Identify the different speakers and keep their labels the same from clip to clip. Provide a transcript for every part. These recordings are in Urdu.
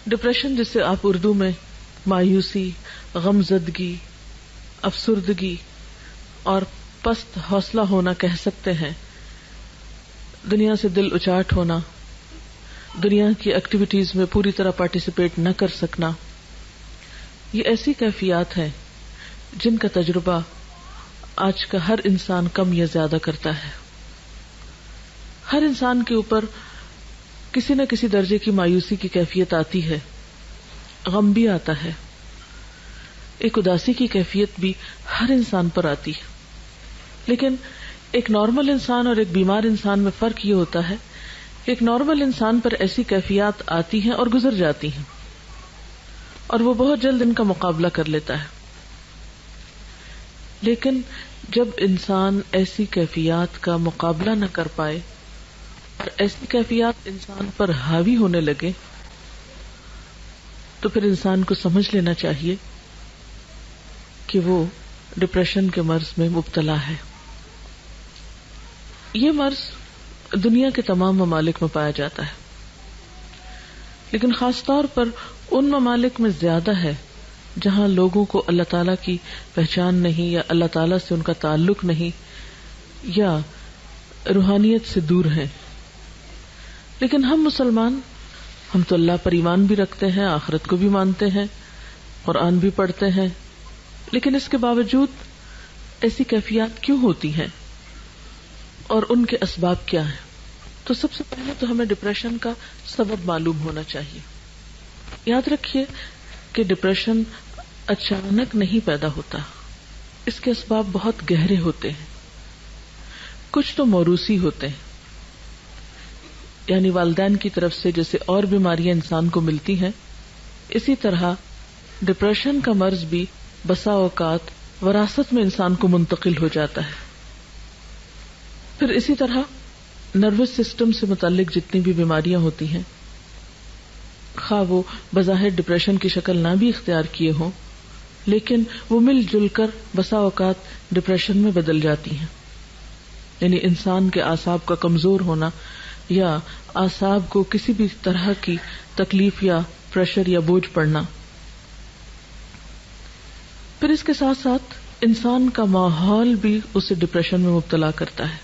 Speaker 1: ڈپریشن جسے آپ اردو میں مایوسی، غمزدگی، افسردگی اور پست حوصلہ ہونا کہہ سکتے ہیں، دنیا سے دل اچاٹ ہونا، دنیا کی ایکٹیویٹیز میں پوری طرح پارٹیسپیٹ نہ کر سکنا، یہ ایسی کیفیات ہیں جن کا تجربہ آج کا ہر انسان کم یا زیادہ کرتا ہے. ہر انسان کے اوپر کسی نہ کسی درجے کی مایوسی کی کیفیت آتی ہے، غم بھی آتا ہے، ایک اداسی کی کیفیت بھی ہر انسان پر آتی ہے. لیکن ایک نارمل انسان اور ایک بیمار انسان میں فرق یہ ہوتا ہے کہ ایک نارمل انسان پر ایسی کیفیات آتی ہیں اور گزر جاتی ہیں اور وہ بہت جلد ان کا مقابلہ کر لیتا ہے. لیکن جب انسان ایسی کیفیات کا مقابلہ نہ کر پائے اور ایسی کیفیات انسان پر حاوی ہونے لگے تو پھر انسان کو سمجھ لینا چاہیے کہ وہ ڈپریشن کے مرض میں مبتلا ہے. یہ مرض دنیا کے تمام ممالک میں پایا جاتا ہے، لیکن خاص طور پر ان ممالک میں زیادہ ہے جہاں لوگوں کو اللہ تعالیٰ کی پہچان نہیں، یا اللہ تعالیٰ سے ان کا تعلق نہیں، یا روحانیت سے دور ہیں. لیکن ہم مسلمان، ہم تو اللہ پر ایمان بھی رکھتے ہیں، آخرت کو بھی مانتے ہیں، قرآن بھی پڑھتے ہیں، لیکن اس کے باوجود ایسی کیفیات کیوں ہوتی ہیں اور ان کے اسباب کیا ہیں؟ تو سب سے پہلے تو ہمیں ڈپریشن کا سبب معلوم ہونا چاہیے. یاد رکھیے کہ ڈپریشن اچانک نہیں پیدا ہوتا، اس کے اسباب بہت گہرے ہوتے ہیں. کچھ تو موروثی ہوتے ہیں، یعنی والدین کی طرف سے جیسے اور بیماریاں انسان کو ملتی ہیں، اسی طرح ڈپریشن کا مرض بھی بسا اوقات وراثت میں انسان کو منتقل ہو جاتا ہے. پھر اسی طرح نروس سسٹم سے متعلق جتنی بھی بیماریاں ہوتی ہیں، خواہ وہ بظاہر ڈپریشن کی شکل نہ بھی اختیار کیے ہوں، لیکن وہ مل جل کر بسا اوقات ڈپریشن میں بدل جاتی ہیں. یعنی انسان کے اعصاب کا کمزور ہونا یا اعصاب کو کسی بھی طرح کی تکلیف یا پریشر یا بوجھ پڑنا. پھر اس کے ساتھ ساتھ انسان کا ماحول بھی اسے ڈپریشن میں مبتلا کرتا ہے.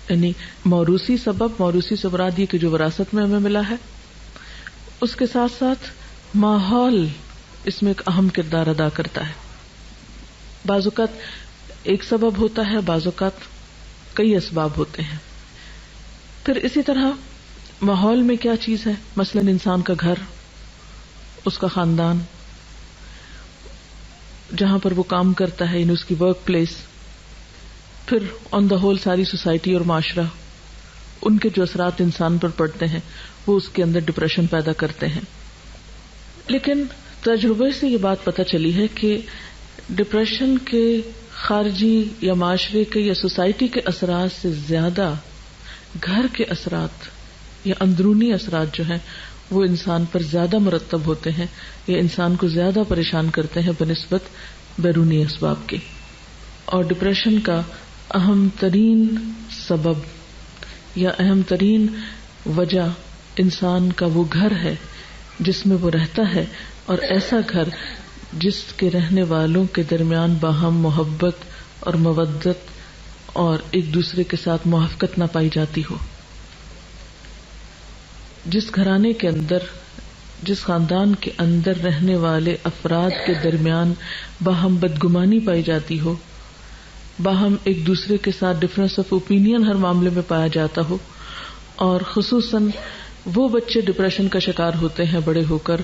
Speaker 1: یعنی موروثی سبب، موروثی سے مراد یہ کہ جو وراثت میں ہمیں ملا ہے، اس کے ساتھ ساتھ ماحول اس میں ایک اہم کردار ادا کرتا ہے. بعض اوقات ایک سبب ہوتا ہے، بعض اوقات کئی اسباب ہوتے ہیں. پھر اسی طرح ماحول میں کیا چیز ہے، مثلا انسان کا گھر، اس کا خاندان، جہاں پر وہ کام کرتا ہے، یعنی اس کی ورک پلیس، پھر آن دا ہول ساری سوسائٹی اور معاشرہ، ان کے جو اثرات انسان پر پڑتے ہیں وہ اس کے اندر ڈپریشن پیدا کرتے ہیں. لیکن تجربے سے یہ بات پتہ چلی ہے کہ ڈپریشن کے خارجی یا معاشرے کے یا سوسائٹی کے اثرات سے زیادہ گھر کے اثرات یا اندرونی اثرات جو ہیں وہ انسان پر زیادہ مرتب ہوتے ہیں یا انسان کو زیادہ پریشان کرتے ہیں بنسبت بیرونی اسباب کے. اور ڈپریشن کا اہم ترین سبب یا اہم ترین وجہ انسان کا وہ گھر ہے جس میں وہ رہتا ہے، اور ایسا گھر جس کے رہنے والوں کے درمیان باہم محبت اور مودت اور ایک دوسرے کے ساتھ موافقت نہ پائی جاتی ہو. جس گھرانے کے اندر، جس خاندان کے اندر رہنے والے افراد کے درمیان باہم بدگمانی پائی جاتی ہو، باہم ایک دوسرے کے ساتھ ڈفرینس آف اوپینین ہر معاملے میں پایا جاتا ہو، اور خصوصاً وہ بچے ڈپریشن کا شکار ہوتے ہیں بڑے ہو کر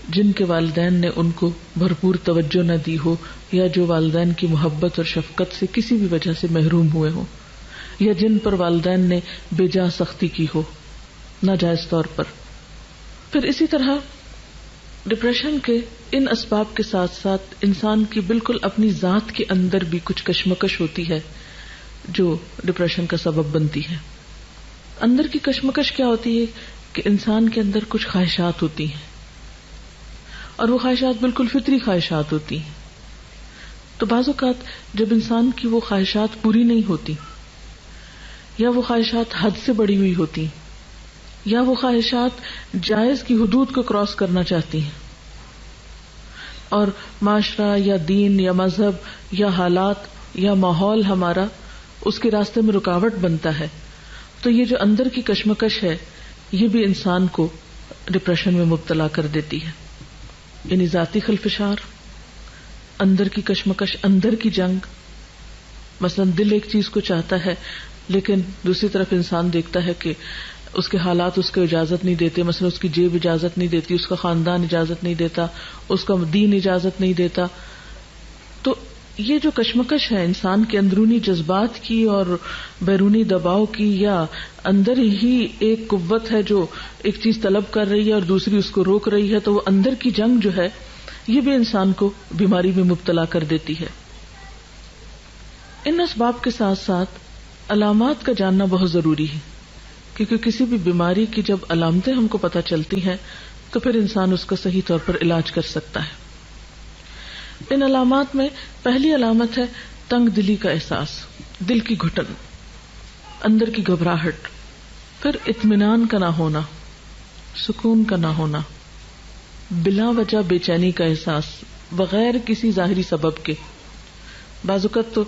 Speaker 1: جن کے والدین نے ان کو بھرپور توجہ نہ دی ہو، یا جو والدین کی محبت اور شفقت سے کسی بھی وجہ سے محروم ہوئے ہوں، یا جن پر والدین نے بے جا سختی کی ہو ناجائز طور پر. پھر اسی طرح ڈپریشن کے ان اسباب کے ساتھ ساتھ انسان کی بالکل اپنی ذات کے اندر بھی کچھ کشمکش ہوتی ہے جو ڈپریشن کا سبب بنتی ہے. اندر کی کشمکش کیا ہوتی ہے کہ انسان کے اندر کچھ خواہشات ہوتی ہیں، اور وہ خواہشات بالکل فطری خواہشات ہوتی ہیں. تو بعض اوقات جب انسان کی وہ خواہشات پوری نہیں ہوتی یا وہ خواہشات حد سے بڑھی ہوئی ہوتی یا وہ خواہشات جائز کی حدود کو کراس کرنا چاہتی ہیں اور معاشرہ یا دین یا مذہب یا حالات یا ماحول ہمارا اس کے راستے میں رکاوٹ بنتا ہے، تو یہ جو اندر کی کشمکش ہے یہ بھی انسان کو ڈپریشن میں مبتلا کر دیتی ہے. یعنی ذاتی خلفشار، اندر کی کشمکش، اندر کی جنگ. مثلا دل ایک چیز کو چاہتا ہے لیکن دوسری طرف انسان دیکھتا ہے کہ اس کے حالات اس کو اجازت نہیں دیتے، مثلا اس کی جیب اجازت نہیں دیتی، اس کا خاندان اجازت نہیں دیتا، اس کا دین اجازت نہیں دیتا. تو یہ جو کشمکش ہے انسان کے اندرونی جذبات کی اور بیرونی دباؤ کی، یا اندر ہی ایک قوت ہے جو ایک چیز طلب کر رہی ہے اور دوسری اس کو روک رہی ہے، تو وہ اندر کی جنگ جو ہے یہ بھی انسان کو بیماری میں مبتلا کر دیتی ہے. ان اسباب کے ساتھ ساتھ علامات کا جاننا بہت ضروری ہے، کیونکہ کسی بھی بیماری کی جب علامتیں ہم کو پتہ چلتی ہیں تو پھر انسان اس کا صحیح طور پر علاج کر سکتا ہے. ان علامات میں پہلی علامت ہے تنگ دلی کا احساس، دل کی گھٹن، اندر کی گھبراہٹ، پھر اطمینان کا نہ ہونا، سکون کا نہ ہونا، بلا وجہ بے چینی کا احساس بغیر کسی ظاہری سبب کے. بعض اوقات تو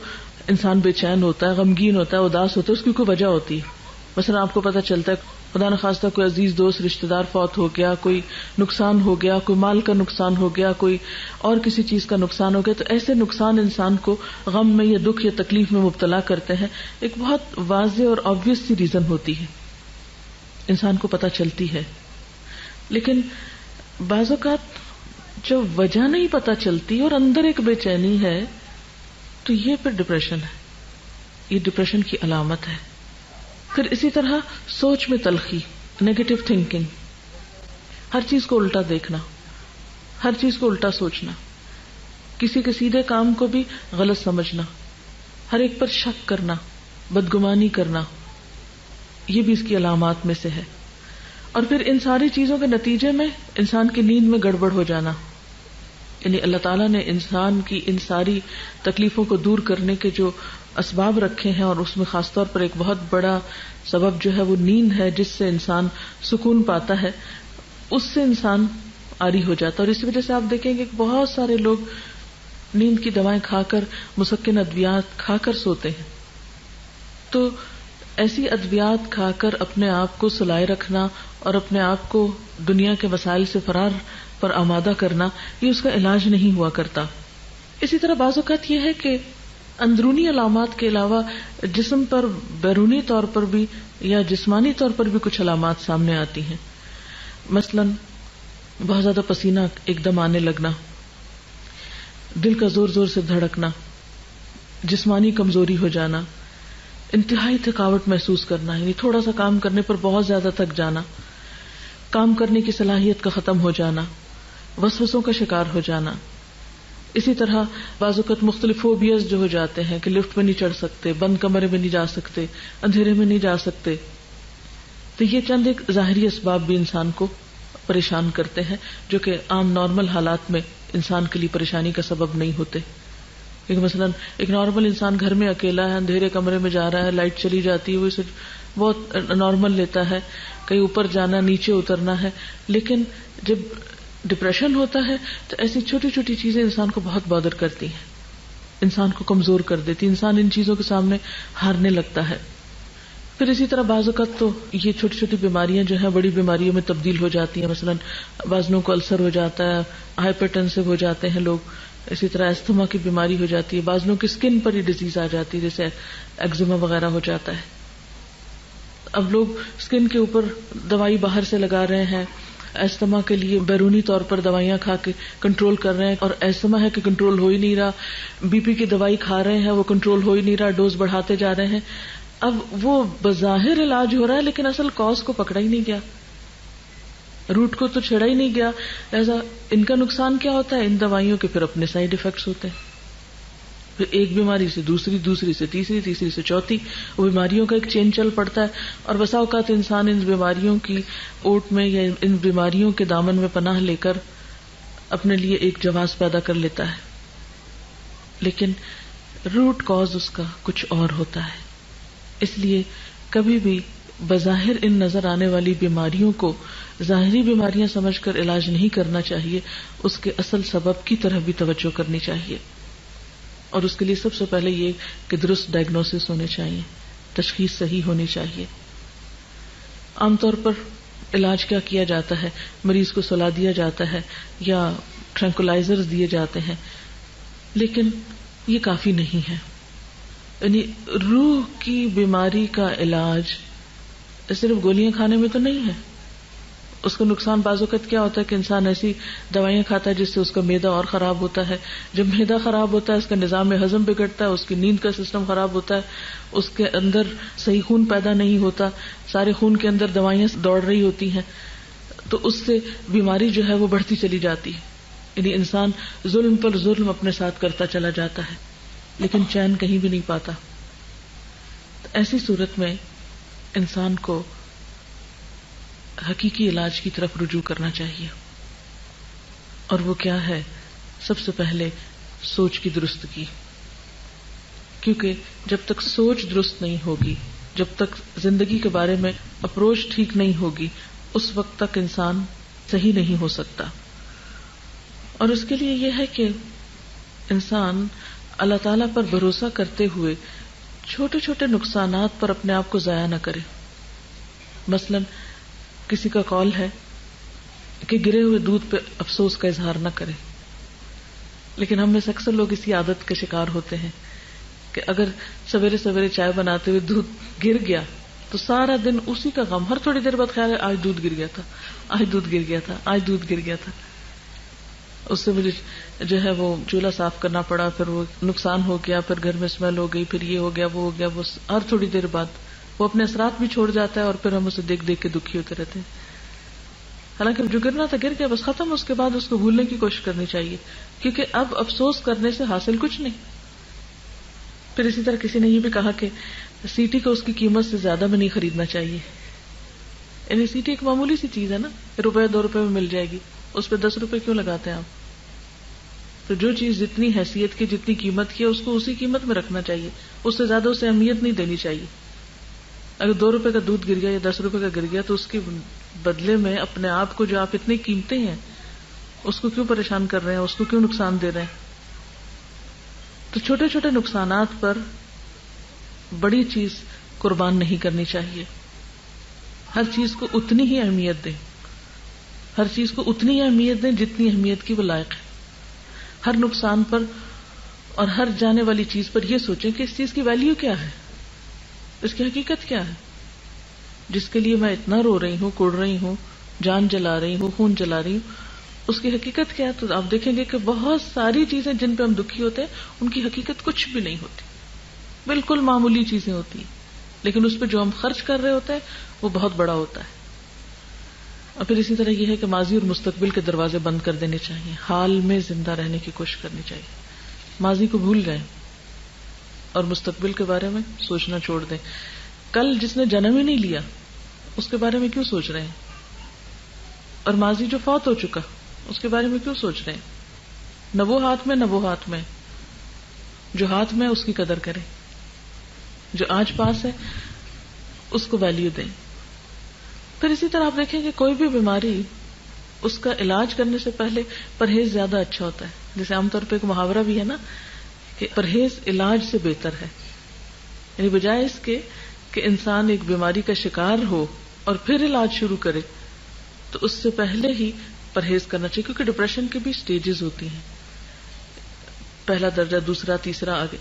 Speaker 1: انسان بے چین ہوتا ہے، غمگین ہوتا ہے، اداس ہوتا ہے، اس کی کوئی وجہ ہوتی ہے. مثلا آپ کو پتہ چلتا ہے خدا نخواستہ کوئی عزیز دوست رشتہ دار فوت ہو گیا، کوئی نقصان ہو گیا، کوئی مال کا نقصان ہو گیا، کوئی اور کسی چیز کا نقصان ہو گیا، تو ایسے نقصان انسان کو غم میں یا دکھ یا تکلیف میں مبتلا کرتے ہیں. ایک بہت واضح اور آبویس سی ریزن ہوتی ہے، انسان کو پتہ چلتی ہے. لیکن بعض اوقات جب وجہ نہیں پتہ چلتی اور اندر ایک بے چینی ہے تو یہ پھر ڈپریشن ہے، یہ ڈپریشن کی علامت ہے. پھر اسی طرح سوچ میں تلخی، نیگیٹو تھنکنگ، ہر چیز کو الٹا دیکھنا، ہر چیز کو الٹا سوچنا، کسی کے سیدھے کام کو بھی غلط سمجھنا، ہر ایک پر شک کرنا، بدگمانی کرنا، یہ بھی اس کی علامات میں سے ہے. اور پھر ان ساری چیزوں کے نتیجے میں انسان کی نیند میں گڑبڑ ہو جانا. یعنی اللہ تعالیٰ نے انسان کی ان ساری تکلیفوں کو دور کرنے کے جو اسباب رکھے ہیں، اور اس میں خاص طور پر ایک بہت بڑا سبب جو ہے وہ نیند ہے، جس سے انسان سکون پاتا ہے، اس سے انسان عاری ہو جاتا ہے. اور اس وجہ سے آپ دیکھیں گے کہ بہت سارے لوگ نیند کی دوائیں کھا کر، مسکن ادویات کھا کر سوتے ہیں. تو ایسی ادویات کھا کر اپنے آپ کو سلائے رکھنا اور اپنے آپ کو دنیا کے وسائل سے فرار پر آمادہ کرنا، یہ اس کا علاج نہیں ہوا کرتا. اسی طرح بعض اوقات یہ ہے کہ اندرونی علامات کے علاوہ جسم پر بیرونی طور پر بھی یا جسمانی طور پر بھی کچھ علامات سامنے آتی ہیں. مثلا بہت زیادہ پسینہ ایک دم آنے لگنا، دل کا زور زور سے دھڑکنا، جسمانی کمزوری ہو جانا، انتہائی تھکاوٹ محسوس کرنا، یعنی تھوڑا سا کام کرنے پر بہت زیادہ تھک جانا، کام کرنے کی صلاحیت کا ختم ہو جانا، وسوسوں کا شکار ہو جانا. اسی طرح بعض اوقات مختلف فوبیاز جو ہو جاتے ہیں کہ لفٹ میں نہیں چڑھ سکتے، بند کمرے میں نہیں جا سکتے، اندھیرے میں نہیں جا سکتے. تو یہ چند ایک ظاہری اسباب بھی انسان کو پریشان کرتے ہیں، جو کہ عام نارمل حالات میں انسان کے لیے پریشانی کا سبب نہیں ہوتے. ایک مثلا ایک نارمل انسان گھر میں اکیلا ہے، اندھیرے کمرے میں جا رہا ہے، لائٹ چلی جاتی ہے، وہ اسے بہت نارمل لیتا ہے، کہیں اوپر جانا، نیچے اترنا ہے. لیکن جب ڈپریشن ہوتا ہے تو ایسی چھوٹی چھوٹی چیزیں انسان کو بہت بادر کرتی ہیں، انسان کو کمزور کر دیتی، انسان ان چیزوں کے سامنے ہارنے لگتا ہے. پھر اسی طرح بعض اوقات تو یہ چھوٹی چھوٹی بیماریاں جو ہیں بڑی بیماریوں میں تبدیل ہو جاتی ہیں. مثلا بعضوں کو السر ہو جاتا ہے، ہائپر ٹینسو ہو جاتے ہیں لوگ. اسی طرح استھما کی بیماری ہو جاتی ہے، بعضوں کی اسکن پر ہی ڈیزیز آ جاتی ہے، جیسے ایگزیما وغیرہ ہو جاتا ہے. اب لوگ اسکن کے اوپر دوائی باہر سے لگا رہے ہیں، ایستھما کے لیے بیرونی طور پر دوائیاں کھا کے کنٹرول کر رہے ہیں، اور ایستھما ہے کہ کنٹرول ہو ہی نہیں رہا. بی پی کی دوائی کھا رہے ہیں، وہ کنٹرول ہو ہی نہیں رہا، ڈوز بڑھاتے جا رہے ہیں. اب وہ بظاہر علاج ہو رہا ہے لیکن اصل کاز کو پکڑا ہی نہیں گیا، روٹ کو تو چھڑا ہی نہیں گیا. لہذا ان کا نقصان کیا ہوتا ہے؟ ان دوائیوں کے پھر اپنے سائیڈ ایفیکٹس ہوتے ہیں. پھر ایک بیماری سے دوسری، دوسری سے تیسری، تیسری سے چوتھی، وہ بیماریوں کا ایک چین چل پڑتا ہے. اور بسا اوقات انسان ان بیماریوں کی اوٹ میں یا ان بیماریوں کے دامن میں پناہ لے کر اپنے لیے ایک جواز پیدا کر لیتا ہے، لیکن روٹ کاز اس کا کچھ اور ہوتا ہے. اس لیے کبھی بھی بظاہر ان نظر آنے والی بیماریوں کو ظاہری بیماریاں سمجھ کر علاج نہیں کرنا چاہیے، اس کے اصل سبب کی طرف بھی توجہ کرنی چاہیے. اور اس کے لیے سب سے پہلے یہ کہ درست ڈائگنوسس ہونے چاہیے، تشخیص صحیح ہونی چاہیے. عام طور پر علاج کیا کیا جاتا ہے؟ مریض کو سلا دیا جاتا ہے یا ٹرینکولائزرز دیے جاتے ہیں، لیکن یہ کافی نہیں ہے. یعنی روح کی بیماری کا علاج صرف گولیاں کھانے میں تو نہیں ہے. اس کا نقصان بعض اوقات کیا ہوتا ہے کہ انسان ایسی دوائیاں کھاتا ہے جس سے اس کا معدہ اور خراب ہوتا ہے. جب معدہ خراب ہوتا ہے اس کا نظام ہضم بگڑتا ہے، اس کی نیند کا سسٹم خراب ہوتا ہے، اس کے اندر صحیح خون پیدا نہیں ہوتا، سارے خون کے اندر دوائیاں دوڑ رہی ہوتی ہیں، تو اس سے بیماری جو ہے وہ بڑھتی چلی جاتی ہے. یعنی انسان ظلم پر ظلم اپنے ساتھ کرتا چلا جاتا ہے لیکن چین کہیں بھی نہیں پاتا. تو ایسی صورت میں انسان کو حقیقی علاج کی طرف رجوع کرنا چاہیے. اور وہ کیا ہے؟ سب سے پہلے سوچ کی درستگی. کیونکہ جب تک سوچ درست نہیں ہوگی، جب تک زندگی کے بارے میں اپروچ ٹھیک نہیں ہوگی، اس وقت تک انسان صحیح نہیں ہو سکتا. اور اس کے لیے یہ ہے کہ انسان اللہ تعالیٰ پر بھروسہ کرتے ہوئے چھوٹے چھوٹے نقصانات پر اپنے آپ کو ضائع نہ کرے. مثلا کسی کا کال ہے کہ گرے ہوئے دودھ پہ افسوس کا اظہار نہ کرے، لیکن ہم میں سے اکثر لوگ اسی عادت کے شکار ہوتے ہیں کہ اگر سویرے سویرے چائے بناتے ہوئے دودھ گر گیا تو سارا دن اسی کا غم. ہر تھوڑی دیر بعد خیال ہے آج دودھ گر گیا تھا، آج دودھ گر گیا تھا، آج دودھ گر گیا تھا. اس سے مجھے جو ہے وہ چولہا صاف کرنا پڑا، پھر وہ نقصان ہو گیا، پھر گھر میں اسمیل ہو گئی، پھر یہ ہو گیا وہ ہو گیا. وہ ہر تھوڑی دیر بعد وہ اپنے اثرات بھی چھوڑ جاتا ہے اور پھر ہم اسے دیکھ دیکھ کے دکھی ہوتے رہتے ہیں. حالانکہ جو گرنا تھا گر گیا، بس ختم. اس کے بعد اس کو بھولنے کی کوشش کرنی چاہیے، کیونکہ اب افسوس کرنے سے حاصل کچھ نہیں. پھر اسی طرح کسی نے یہ بھی کہا کہ سیٹی کو اس کی قیمت سے زیادہ میں نہیں خریدنا چاہیے. یعنی سیٹی ایک معمولی سی چیز ہے نا، ₹2 میں مل جائے گی، اس پہ ₹10 کیوں لگاتے ہیں آپ؟ تو جو چیز جتنی حیثیت کی، جتنی قیمت کی ہے، اس کو اسی قیمت میں رکھنا چاہیے، اس سے زیادہ اسے اہمیت نہیں دینی چاہیے. اگر ₹2 کا دودھ گر گیا یا ₹10 کا گر گیا تو اس کے بدلے میں اپنے آپ کو جو آپ اتنے قیمتی ہیں اس کو کیوں پریشان کر رہے ہیں، اس کو کیوں نقصان دے رہے ہیں؟ تو چھوٹے چھوٹے نقصانات پر بڑی چیز قربان نہیں کرنی چاہیے. ہر چیز کو اتنی ہی اہمیت دیں، ہر چیز کو اتنی ہی اہمیت دیں جتنی اہمیت کی وہ لائق ہے. ہر نقصان پر اور ہر جانے والی چیز پر یہ سوچیں کہ اس چیز کی ویلیو کیا ہے، اس کی حقیقت کیا ہے. جس کے لیے میں اتنا رو رہی ہوں، کوڑ رہی ہوں، جان جلا رہی ہوں، خون جلا رہی ہوں، اس کی حقیقت کیا ہے؟ تو آپ دیکھیں گے کہ بہت ساری چیزیں جن پہ ہم دکھی ہوتے ہیں ان کی حقیقت کچھ بھی نہیں ہوتی، بالکل معمولی چیزیں ہوتی ہیں، لیکن اس پہ جو ہم خرچ کر رہے ہوتے ہیں وہ بہت بڑا ہوتا ہے. اور پھر اسی طرح یہ ہے کہ ماضی اور مستقبل کے دروازے بند کر دینے چاہیے، حال میں زندہ رہنے کی کوشش کرنی چاہیے. ماضی کو بھول جائیں اور مستقبل کے بارے میں سوچنا چھوڑ دیں. کل جس نے جنم ہی نہیں لیا اس کے بارے میں کیوں سوچ رہے ہیں؟ اور ماضی جو فوت ہو چکا اس کے بارے میں کیوں سوچ رہے ہیں؟ نہ وہ ہاتھ میں نہ وہ ہاتھ میں. جو ہاتھ میں اس کی قدر کریں، جو آج پاس ہے اس کو ویلیو دیں. پھر اسی طرح آپ دیکھیں کہ کوئی بھی بیماری اس کا علاج کرنے سے پہلے پرہیز زیادہ اچھا ہوتا ہے. جیسے عام طور پہ ایک محاورہ بھی ہے نا کہ پرہیز علاج سے بہتر ہے. یعنی بجائے اس کے کہ انسان ایک بیماری کا شکار ہو اور پھر علاج شروع کرے تو اس سے پہلے ہی پرہیز کرنا چاہیے. کیونکہ ڈپریشن کی بھی سٹیجز ہوتی ہیں، پہلا درجہ، دوسرا، تیسرا، آگے.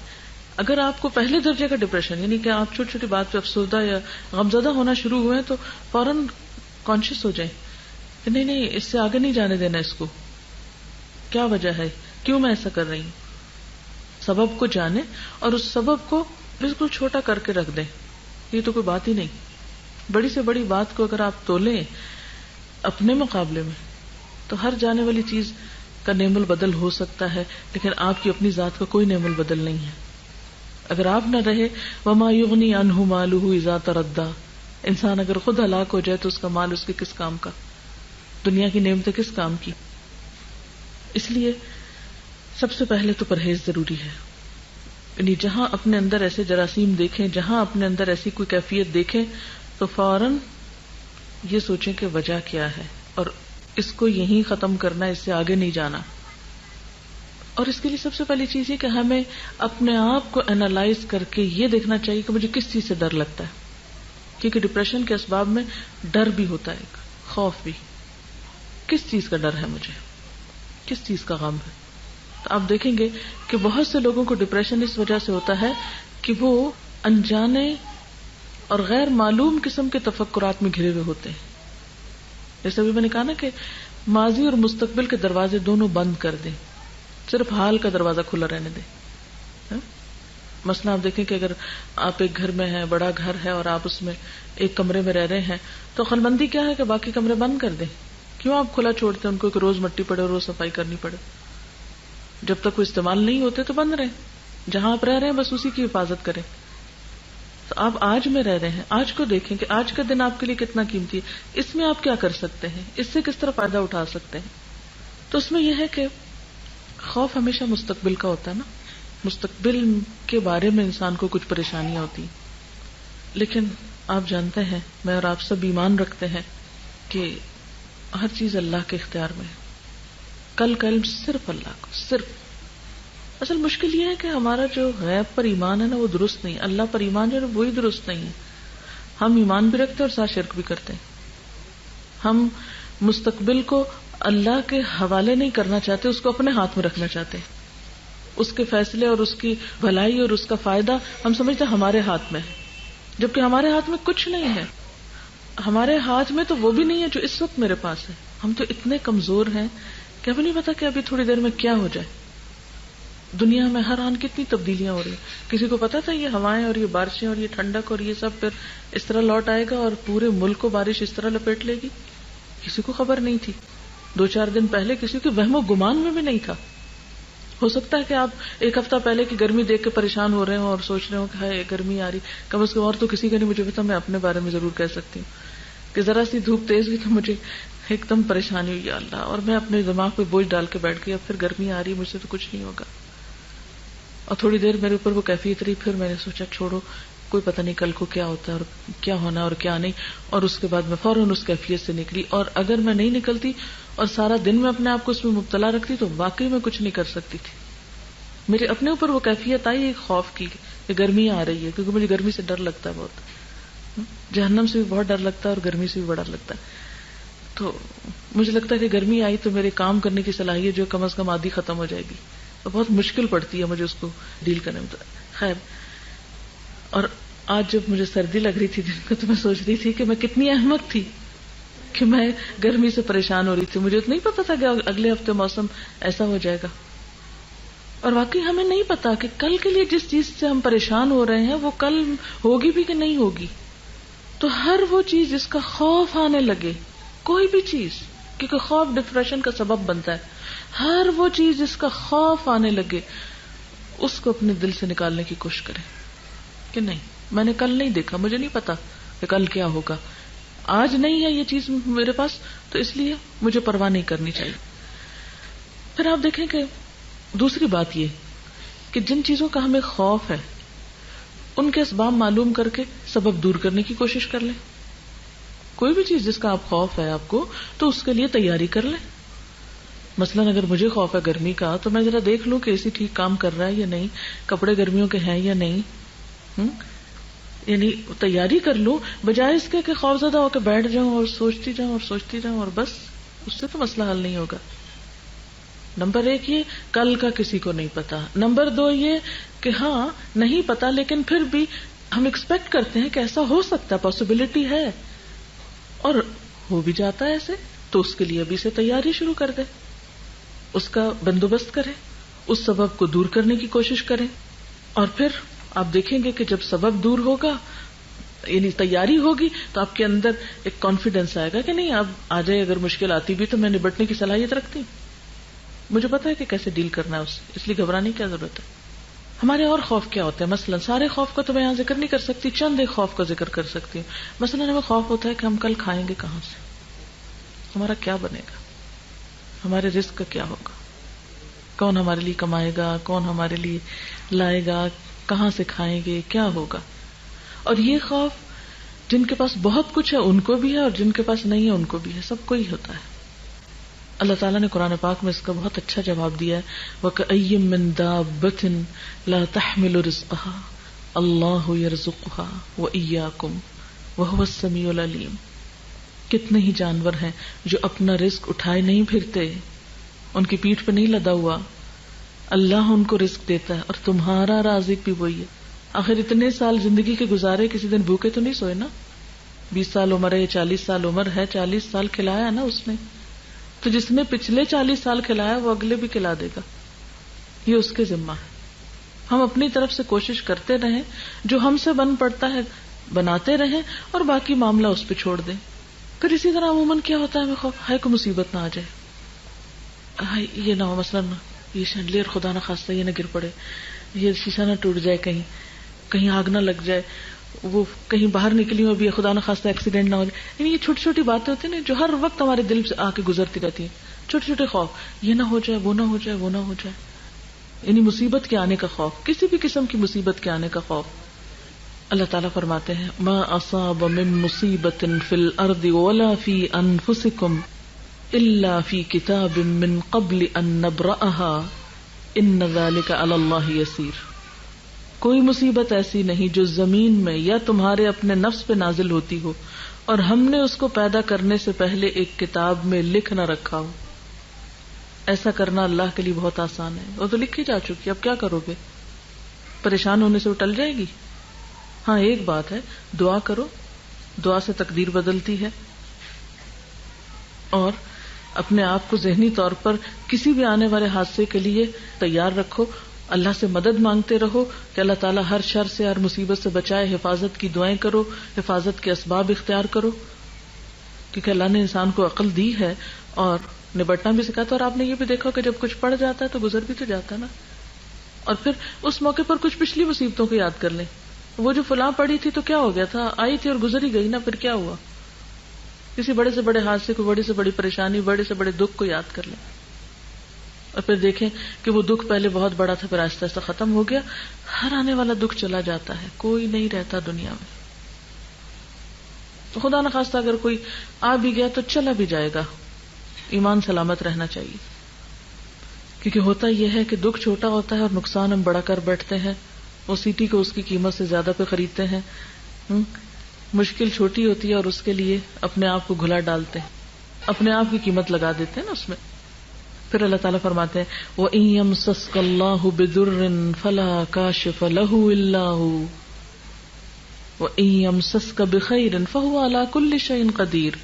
Speaker 1: اگر آپ کو پہلے درجے کا ڈپریشن یعنی کہ آپ چھوٹی چھوٹی بات پہ افسردہ یا غمزدہ ہونا شروع ہوئے تو فوراً کانشیس ہو جائیں کہ نہیں اس سے آگے نہیں جانے دینا. اس کو کیا وجہ ہے، کیوں میں ایسا کر رہی ہوں؟ سبب کو جانیں اور اس سبب کو بالکل چھوٹا کر کے رکھ دیں. یہ تو کوئی بات ہی نہیں. بڑی سے بڑی بات کو اگر آپ تولیں اپنے مقابلے میں تو ہر جانے والی چیز کا نعم البدل ہو سکتا ہے، لیکن آپ کی اپنی ذات کا کوئی نعم البدل نہیں ہے. اگر آپ نہ رہے وما یغنی عنہ مالہ اذا تردی، انسان اگر خود ہلاک ہو جائے تو اس کا مال اس کے کس کام کا، دنیا کی نعمتیں کس کام کی. اس لیے سب سے پہلے تو پرہیز ضروری ہے. یعنی جہاں اپنے اندر ایسے جراثیم دیکھیں، جہاں اپنے اندر ایسی کوئی کیفیت دیکھیں تو تو فوراً یہ سوچیں کہ وجہ کیا ہے اور اس کو یہیں ختم کرنا ہے، اس سے آگے نہیں جانا. اور اس کے لیے سب سے پہلی چیز یہ کہ ہمیں اپنے آپ کو انالائز کر کے یہ دیکھنا چاہیے کہ مجھے کس چیز سے ڈر لگتا ہے، کیونکہ ڈپریشن کے اسباب میں ڈر بھی ہوتا ہے، ایک خوف بھی. کس چیز کا ڈر ہے مجھے، کس چیز کا غم ہے؟ تو آپ دیکھیں گے کہ بہت سے لوگوں کو ڈپریشن اس وجہ سے ہوتا ہے کہ وہ انجانے اور غیر معلوم قسم کے تفکرات میں گھرے ہوئے ہوتے ہیں. جیسے ابھی میں نے کہا نا کہ ماضی اور مستقبل کے دروازے دونوں بند کر دیں، صرف حال کا دروازہ کھلا رہنے دیں. مثلا آپ دیکھیں کہ اگر آپ ایک گھر میں ہیں، بڑا گھر ہے اور آپ اس میں ایک کمرے میں رہ رہے ہیں، تو عقل مندی کیا ہے کہ باقی کمرے بند کر دیں. کیوں آپ کھلا چھوڑتے ہیں ان کو کہ روز مٹی پڑے، روز صفائی کرنی پڑے؟ جب تک وہ استعمال نہیں ہوتے تو بند رہیں. جہاں آپ رہ رہے ہیں بس اسی کی حفاظت کریں. تو آپ آج میں رہ رہے ہیں، آج کو دیکھیں کہ آج کا دن آپ کے لیے کتنا قیمتی ہے، اس میں آپ کیا کر سکتے ہیں، اس سے کس طرح فائدہ اٹھا سکتے ہیں. تو اس میں یہ ہے کہ خوف ہمیشہ مستقبل کا ہوتا ہے نا، مستقبل کے بارے میں انسان کو کچھ پریشانیاں ہوتی. لیکن آپ جانتے ہیں، میں اور آپ سب ایمان رکھتے ہیں کہ ہر چیز اللہ کے اختیار میں ہے. کل کا علم صرف اللہ کو، صرف. اصل مشکل یہ ہے کہ ہمارا جو غیب پر ایمان ہے نا وہ درست نہیں، اللہ پر ایمان جو ہے وہی درست نہیں ہے. ہم ایمان بھی رکھتے ہیں اور ساتھ شرک بھی کرتے ہیں. ہم مستقبل کو اللہ کے حوالے نہیں کرنا چاہتے، اس کو اپنے ہاتھ میں رکھنا چاہتے ہیں. اس کے فیصلے اور اس کی بھلائی اور اس کا فائدہ ہم سمجھتے ہیں ہمارے ہاتھ میں ہے، جبکہ ہمارے ہاتھ میں کچھ نہیں ہے. ہمارے ہاتھ میں تو وہ بھی نہیں ہے جو اس وقت میرے پاس ہے. ہم تو اتنے کمزور ہیں کہ ہمیں نہیں پتا کہ ابھی تھوڑی دیر میں کیا ہو جائے. دنیا میں ہر آن کتنی تبدیلیاں ہو رہی ہیں. کسی کو پتا تھا یہ ہوائیں اور یہ بارشیں اور یہ ٹھنڈک اور یہ سب پھر اس طرح لوٹ آئے گا اور پورے ملک کو بارش اس طرح لپیٹ لے گی؟ کسی کو خبر نہیں تھی. 2-4 دن پہلے کسی کے وہم و گمان میں بھی نہیں تھا. ہو سکتا ہے کہ آپ ایک ہفتہ پہلے کی گرمی دیکھ کے پریشان ہو رہے ہوں اور سوچ رہے ہوں کہ ہائے گرمی آ رہی. کم از کم اور تو کسی کا نہیں مجھے پتا، میں اپنے بارے میں ضرور کہہ سکتی ہوں کہ ذرا سی دھوپ تیز ہوئی تو مجھے ایک دم پریشانی ہوئی، یا اللہ، اور میں اپنے دماغ پہ بوجھ ڈال کے بیٹھ گئی اب پھر گرمی آ رہی، مجھ سے تو کچھ نہیں ہوگا. اور تھوڑی دیر میرے اوپر وہ کیفیت رہی، پھر میں نے سوچا چھوڑو، کوئی پتہ نہیں کل کو کیا ہوتا ہے اور کیا ہونا اور کیا نہیں. اور اس کے بعد میں فوراً اس کیفیت سے نکلی. اور اگر میں نہیں نکلتی اور سارا دن میں اپنے آپ کو اس میں مبتلا رکھتی تو واقعی میں کچھ نہیں کر سکتی تھی. میرے اپنے اوپر وہ کیفیت آئی ایک خوف کی کہ گرمی آ رہی ہے، کیونکہ مجھے گرمی سے ڈر لگتا ہے بہت. جہنم سے بھی بہت ڈر لگتا ہے اور گرمی سے بھی بڑا ڈر لگتا ہے. تو مجھے لگتا ہے کہ گرمی آئی تو میرے کام کرنے کی صلاحیت جو کم از کم آدھی ختم ہو جائے گی، اور بہت مشکل پڑتی ہے مجھے اس کو ڈیل کرنے میں. خیر، اور آج جب مجھے سردی لگ رہی تھی دن کو تو میں سوچ رہی تھی کہ میں کتنی احمق تھی کہ میں گرمی سے پریشان ہو رہی تھی. مجھے تو نہیں پتا تھا کہ اگلے ہفتے موسم ایسا ہو جائے گا. اور واقعی ہمیں نہیں پتا کہ کل کے لیے جس چیز سے ہم پریشان ہو رہے ہیں وہ کل ہوگی بھی کہ نہیں ہوگی. تو ہر وہ چیز جس کا خوف آنے لگے، کوئی بھی چیز، کیونکہ خوف ڈپریشن کا سبب بنتا ہے، ہر وہ چیز جس کا خوف آنے لگے اس کو اپنے دل سے نکالنے کی کوشش کریں کہ نہیں، میں نے کل نہیں دیکھا، مجھے نہیں پتا کہ کل کیا ہوگا. آج نہیں ہے یہ چیز میرے پاس تو اس لیے مجھے پرواہ نہیں کرنی چاہیے. پھر آپ دیکھیں کہ دوسری بات یہ کہ جن چیزوں کا ہمیں خوف ہے ان کے اسباب معلوم کر کے سبب دور کرنے کی کوشش کر لیں. کوئی بھی چیز جس کا آپ خوف ہے آپ کو تو اس کے لیے تیاری کر لیں. مثلا اگر مجھے خوف ہے گرمی کا تو میں ذرا دیکھ لوں کہ اے سی ٹھیک کام کر رہا ہے یا نہیں، کپڑے گرمیوں کے ہیں یا نہیں، یعنی تیاری کر لوں، بجائے اس کے کہ خوف زدہ ہو کے بیٹھ جاؤں اور سوچتی جاؤں اور بس. اس سے تو مسئلہ حل نہیں ہوگا. نمبر 1 یہ کل کا کسی کو نہیں پتا. نمبر 2 یہ کہ ہاں نہیں پتا لیکن پھر بھی ہم ایکسپیکٹ کرتے ہیں کہ ایسا ہو سکتا ہے، پاسبلٹی ہے اور ہو بھی جاتا ہے ایسے، تو اس کے لیے ابھی سے تیاری شروع کر دیں، اس کا بندوبست کریں، اس سبب کو دور کرنے کی کوشش کریں. اور پھر آپ دیکھیں گے کہ جب سبب دور ہوگا یعنی تیاری ہوگی تو آپ کے اندر ایک کانفیڈینس آئے گا کہ نہیں اب آ جائے، اگر مشکل آتی بھی تو میں نبٹنے کی صلاحیت رکھتی ہوں، مجھے پتا ہے کہ کیسے ڈیل کرنا ہے اس سے، اس لیے گھبرانے کی کیا ضرورت ہے. ہمارے اور خوف کیا ہوتے ہیں؟ مثلا سارے خوف کا تو میں یہاں ذکر نہیں کر سکتی، چند ایک خوف کا ذکر کر سکتی ہوں. مثلا ہمیں خوف ہوتا ہے کہ ہم کل کھائیں گے کہاں سے، ہمارا کیا بنے گا، ہمارے رزق کا کیا ہوگا، کون ہمارے لیے کمائے گا، کون ہمارے لیے لائے گا، کہاں سے کھائیں گے، کیا ہوگا. اور یہ خوف جن کے پاس بہت کچھ ہے ان کو بھی ہے، اور جن کے پاس نہیں ہے ان کو بھی ہے، سب کو ہی ہوتا ہے. اللہ تعالیٰ نے قرآن پاک میں اس کا بہت اچھا جواب دیا ہے. وَكَأَيٍّ مِّن دَابَّةٍ لَا تَحْمِلُ رِزْقَهَا اللَّهُ يَرْزُقُهَا وَإِيَّاكُمْ وَهُوَ السَّمِيعُ الْعَلِيمُ. کتنے ہی جانور ہیں جو اپنا رزق اٹھائے نہیں پھرتے، ان کی پیٹھ پہ نہیں لدا ہوا. اللہ ان کو رزق دیتا ہے اور تمہارا رازق بھی وہی ہے. آخر اتنے سال زندگی کے گزارے، کسی دن بھوکے تو نہیں سوئے نا. 20 سال عمر ہے، 40 سال عمر ہے، 40 سال کھلایا نا اس نے. تو جس نے پچھلے 40 سال کھلایا وہ اگلے بھی کھلا دے گا، یہ اس کے ذمہ ہے. ہم اپنی طرف سے کوشش کرتے رہیں، جو ہم سے بن پڑتا ہے بناتے رہیں، اور باقی معاملہ اس پہ چھوڑ دیں. پھر اسی طرح عموماً کیا ہوتا ہے، خوف ہے کوئی مصیبت نہ آ جائے، ہائے یہ نہ ہو، مثلاً یہ شینڈلیئر خدا نہ خواستہ یہ نہ گر پڑے، یہ شیشہ نہ ٹوٹ جائے، کہیں آگ نہ لگ جائے، وہ کہیں باہر نکلی ہو بھی خدا نہ خواستہ ایکسیڈنٹ نہ ہو جائے. یعنی یہ چھوٹی چھوٹی باتیں ہوتی ہیں نا جو ہر وقت ہمارے دل سے آ کے گزرتی رہتی ہیں. چھوٹے چھوٹے خوف، یہ نہ ہو جائے، وہ نہ ہو جائے، وہ نہ ہو جائے. یعنی مصیبت کے آنے کا خوف، کسی بھی قسم کی مصیبت کے آنے کا خوف. اللہ تعالیٰ فرماتے ہیں ما اصاب من مصیبت فی الارض ولا فی انفسکم الا فی کتاب من قبل ان نبرأها ان ذلک علی اللہ یسیر. کوئی مصیبت ایسی نہیں جو زمین میں یا تمہارے اپنے نفس پہ نازل ہوتی ہو اور ہم نے اس کو پیدا کرنے سے پہلے ایک کتاب میں لکھ نہ رکھا ہو. ایسا کرنا اللہ کے لیے بہت آسان ہے. وہ تو لکھی جا چکی، اب کیا کرو گے؟ پریشان ہونے سے وہ ٹل جائے گی. ہاں ایک بات ہے، دعا کرو، دعا سے تقدیر بدلتی ہے. اور اپنے آپ کو ذہنی طور پر کسی بھی آنے والے حادثے کے لیے تیار رکھو. اللہ سے مدد مانگتے رہو کہ اللہ تعالیٰ ہر شر سے، ہر مصیبت سے بچائے. حفاظت کی دعائیں کرو، حفاظت کے اسباب اختیار کرو، کیونکہ اللہ نے انسان کو عقل دی ہے اور نبٹنا بھی سکھاتا. اور آپ نے یہ بھی دیکھا کہ جب کچھ پڑ جاتا ہے تو گزر بھی تو جاتا ہے نا. اور پھر اس موقع پر کچھ پچھلی مصیبتوں کو یاد کر لیں. وہ جو فلاں پڑی تھی تو کیا ہو گیا تھا، آئی تھی اور گزر ہی گئی نا، پھر کیا ہوا. کسی بڑے سے بڑے حادثے کو، بڑی سے بڑی پریشانی، بڑے سے بڑے دکھ کو یاد کر لیں اور پھر دیکھیں کہ وہ دکھ پہلے بہت بڑا تھا، پھر آہستہ آہستہ ختم ہو گیا. ہر آنے والا دکھ چلا جاتا ہے، کوئی نہیں رہتا دنیا میں. تو خدا نخواستہ اگر کوئی آ بھی گیا تو چلا بھی جائے گا. ایمان سلامت رہنا چاہیے، کیونکہ ہوتا یہ ہے کہ دکھ چھوٹا ہوتا ہے اور نقصان ہم بڑا کر بیٹھتے ہیں. وہ سیٹی کو اس کی قیمت سے زیادہ پہ خریدتے ہیں. مشکل چھوٹی ہوتی ہے اور اس کے لیے اپنے آپ کو گھلا ڈالتے ہیں، اپنے آپ کی قیمت لگا دیتے ہیں نا اس میں. پھر اللہ تعالیٰ فرماتے ہیں وَإِن يَمْسَسْكَ اللَّهُ بِضُرٍّ فَلَا كَاشِفَ لَهُ إِلَّا هُوَ وَإِن يَمْسَسْكَ بِخَيْرٍ فَهُوَ عَلَى كُلِّ شَيْءٍ قَدِيرٌ.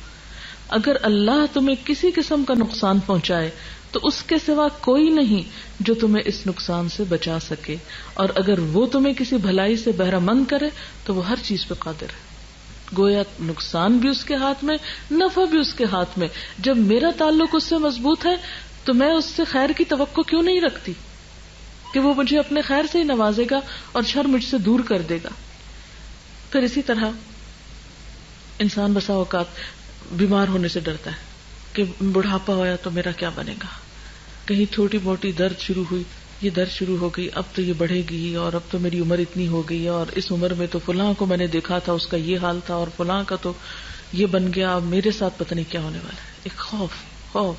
Speaker 1: اگر اللہ تمہیں کسی قسم کا نقصان پہنچائے تو اس کے سوا کوئی نہیں جو تمہیں اس نقصان سے بچا سکے، اور اگر وہ تمہیں کسی بھلائی سے بہرہ مند کرے تو وہ ہر چیز پہ قادر ہے. گویا نقصان بھی اس کے ہاتھ میں، نفع بھی اس کے ہاتھ میں. جب میرا تعلق اس سے مضبوط ہے تو میں اس سے خیر کی توقع کیوں نہیں رکھتی کہ وہ مجھے اپنے خیر سے ہی نوازے گا اور شر مجھ سے دور کر دے گا. پھر اسی طرح انسان بسا اوقات بیمار ہونے سے ڈرتا ہے کہ بڑھاپا ہوا تو میرا کیا بنے گا. کہیں چھوٹی موٹی درد شروع ہوئی، یہ درد شروع ہو گئی، اب تو یہ بڑھے گی، اور اب تو میری عمر اتنی ہو گئی، اور اس عمر میں تو فلاں کو میں نے دیکھا تھا اس کا یہ حال تھا، اور فلاں کا تو یہ بن گیا، اب میرے ساتھ پتہ نہیں کیا ہونے والا ہے. ایک خوف.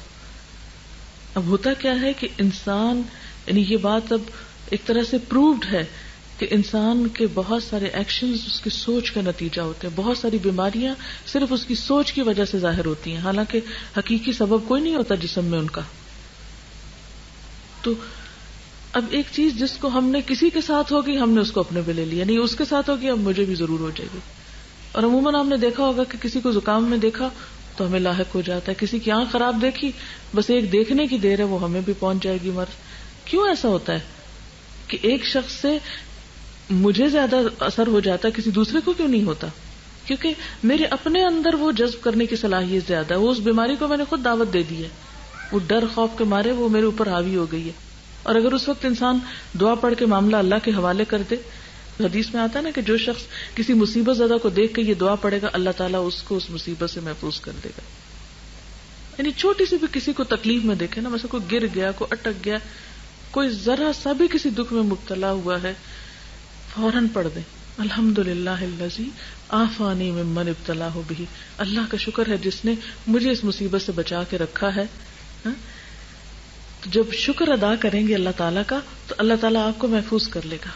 Speaker 1: اب ہوتا کیا ہے کہ انسان، یعنی یہ بات اب ایک طرح سے پرووڈ ہے کہ انسان کے بہت سارے ایکشنز اس کی سوچ کا نتیجہ ہوتے ہیں. بہت ساری بیماریاں صرف اس کی سوچ کی وجہ سے ظاہر ہوتی ہیں، حالانکہ حقیقی سبب کوئی نہیں ہوتا جسم میں ان کا. تو اب ایک چیز جس کو ہم نے کسی کے ساتھ ہوگی ہم نے اس کو اپنے پہ لے لیا، نہیں اس کے ساتھ ہوگی اب مجھے بھی ضرور ہو جائے گی. اور عموماً ہم نے دیکھا ہوگا کہ کسی کو زکام میں دیکھا تو ہمیں لاحق ہو جاتا ہے، کسی کی آنکھ خراب دیکھی بس ایک دیکھنے کی دیر ہے وہ ہمیں بھی پہنچ جائے گی مرض. کیوں ایسا ہوتا ہے کہ ایک شخص سے مجھے زیادہ اثر ہو جاتا ہے، کسی دوسرے کو کیوں نہیں ہوتا؟ کیونکہ میرے اپنے اندر وہ جذب کرنے کی صلاحیت زیادہ ہے. وہ اس بیماری کو میں نے خود دعوت دے دی ہے، وہ ڈر خوف کے مارے وہ میرے اوپر حاوی ہو گئی ہے. اور اگر اس وقت انسان دعا پڑھ کے معاملہ اللہ کے حوالے کر دے، حدیث میں آتا ہے نا کہ جو شخص کسی مصیبت زدہ کو دیکھ کے یہ دعا پڑے گا اللہ تعالیٰ اس کو اس مصیبت سے محفوظ کر دے گا. یعنی چھوٹی سی بھی کسی کو تکلیف میں دیکھے نا، مثلا کوئی گر گیا، کوئی اٹک گیا، کوئی ذرا سا بھی کسی دکھ میں مبتلا ہوا ہے، فوراً پڑھ دیں الحمدللہ الذی عافانی ممن ابتلاہ بہ، اللہ کا شکر ہے جس نے مجھے اس مصیبت سے بچا کے رکھا ہے. تو جب شکر ادا کریں گے اللہ تعالیٰ کا تو اللہ تعالیٰ آپ کو محفوظ کر لے گا.